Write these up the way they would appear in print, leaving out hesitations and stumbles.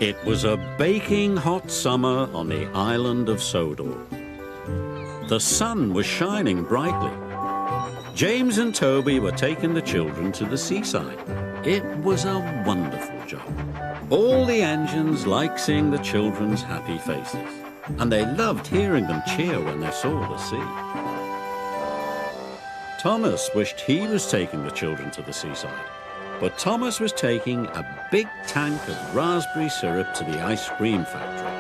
It was a baking hot summer on the island of Sodor. The sun was shining brightly. James and Toby were taking the children to the seaside. It was a wonderful job. All the engines liked seeing the children's happy faces, and they loved hearing them cheer when they saw the sea. Thomas wished he was taking the children to the seaside, but Thomas was taking a big tank of raspberry syrup to the ice cream factory.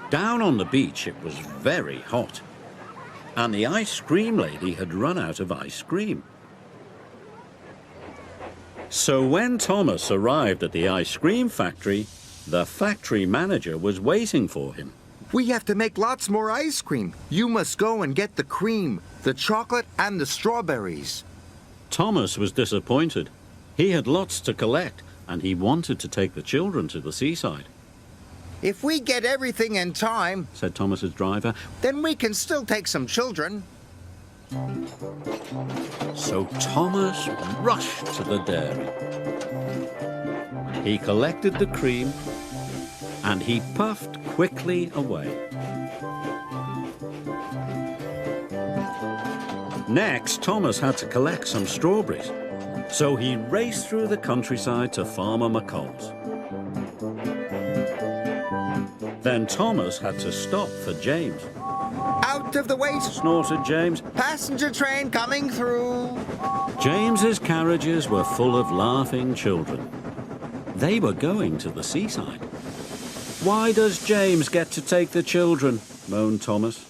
Down on the beach it was very hot, and the ice cream lady had run out of ice cream. So when Thomas arrived at the ice cream factory, the factory manager was waiting for him. We have to make lots more ice cream. You must go and get the cream, the chocolate, and the strawberries. Thomas was disappointed. He had lots to collect, and he wanted to take the children to the seaside. If we get everything in time, said Thomas's driver, then we can still take some children. So Thomas rushed to the dairy. He collected the cream, and he puffed quickly away. Next, Thomas had to collect some strawberries, so he raced through the countryside to Farmer McColl's. Then Thomas had to stop for James. Out of the way, snorted James. Passenger train coming through. James's carriages were full of laughing children. They were going to the seaside. Why does James get to take the children? Moaned Thomas.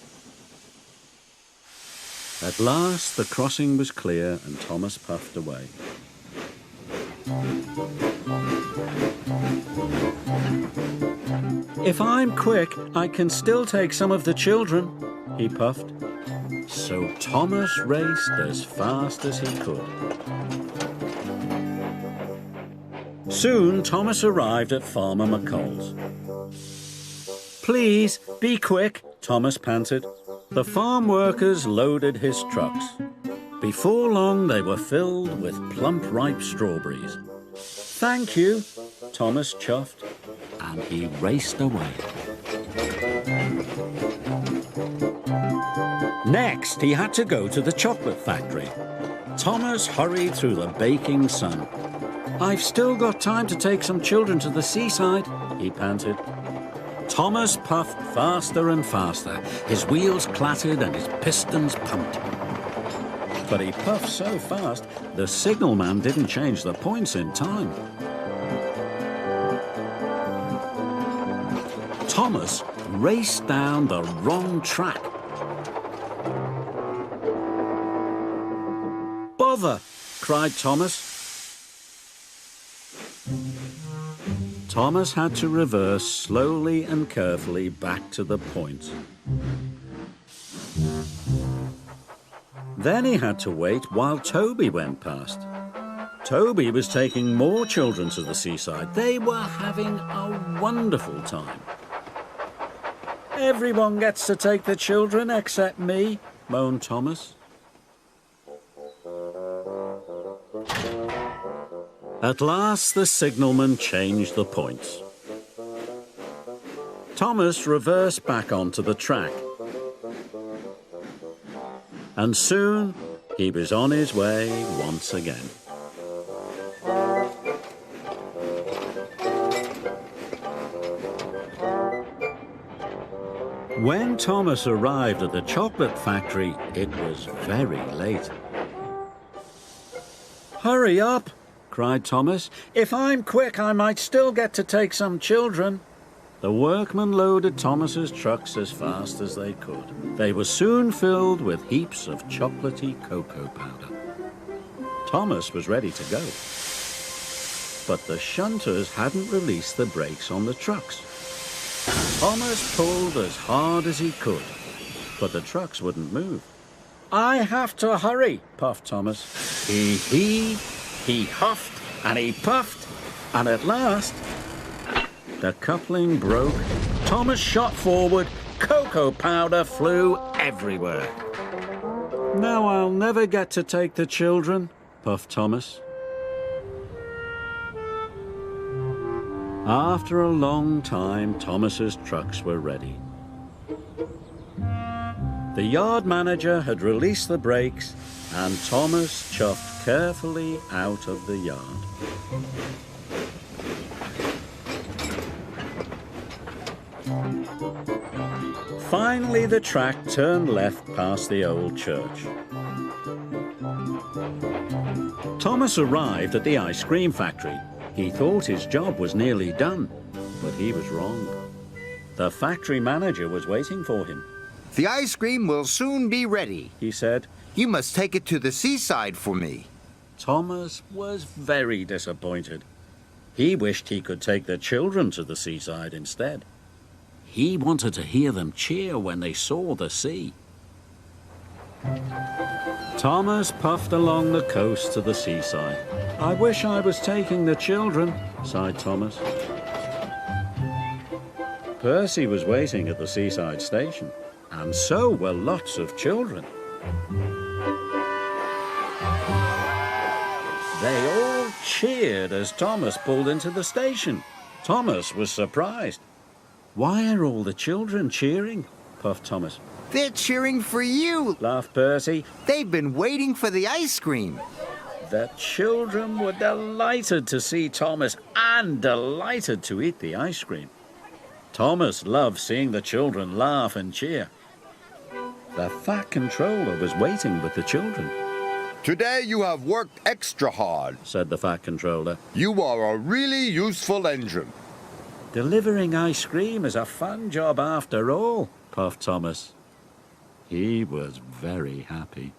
At last the crossing was clear and Thomas puffed away. If I'm quick, I can still take some of the children, he puffed. So Thomas raced as fast as he could. Soon Thomas arrived at Farmer McColl's. Please, be quick, Thomas panted. The farm workers loaded his trucks. Before long, they were filled with plump, ripe strawberries. Thank you, Thomas chuffed, and he raced away. Next, he had to go to the chocolate factory. Thomas hurried through the baking sun. I've still got time to take some children to the seaside, he panted. Thomas puffed faster and faster. His wheels clattered and his pistons pumped. But he puffed so fast, the signalman didn't change the points in time. Thomas raced down the wrong track. Bother! Cried Thomas. Thomas had to reverse slowly and carefully back to the point. Then he had to wait while Toby went past. Toby was taking more children to the seaside. They were having a wonderful time. Everyone gets to take the children except me, moaned Thomas. At last, the signalman changed the points. Thomas reversed back onto the track. And soon, he was on his way once again. When Thomas arrived at the chocolate factory, it was very late. Hurry up! Cried Thomas. If I'm quick, I might still get to take some children. The workmen loaded Thomas's trucks as fast as they could. They were soon filled with heaps of chocolatey cocoa powder. Thomas was ready to go. But the shunters hadn't released the brakes on the trucks. Thomas pulled as hard as he could, but the trucks wouldn't move. I have to hurry, puffed Thomas. He heaved. He huffed and he puffed, and at last, the coupling broke. Thomas shot forward. Cocoa powder flew everywhere. Now I'll never get to take the children, puffed Thomas. After a long time, Thomas's trucks were ready. The yard manager had released the brakes, and Thomas chuffed carefully out of the yard. Finally, the track turned left past the old church. Thomas arrived at the ice cream factory. He thought his job was nearly done, but he was wrong. The factory manager was waiting for him. The ice cream will soon be ready, He said. You must take it to the seaside for me. Thomas was very disappointed. He wished he could take the children to the seaside instead. He wanted to hear them cheer when they saw the sea. Thomas puffed along the coast to the seaside. I wish I was taking the children, sighed Thomas. Percy was waiting at the seaside station, and so were lots of children. They all cheered as Thomas pulled into the station. Thomas was surprised. Why are all the children cheering? Puffed Thomas. They're cheering for you, Laughed Percy. They've been waiting for the ice cream. The children were delighted to see Thomas and delighted to eat the ice cream. Thomas loved seeing the children laugh and cheer. The fat controller was waiting with the children. Today you have worked extra hard. Said the fat controller. You are a really useful engine. Delivering ice cream is a fun job after all, puffed Thomas. He was very happy.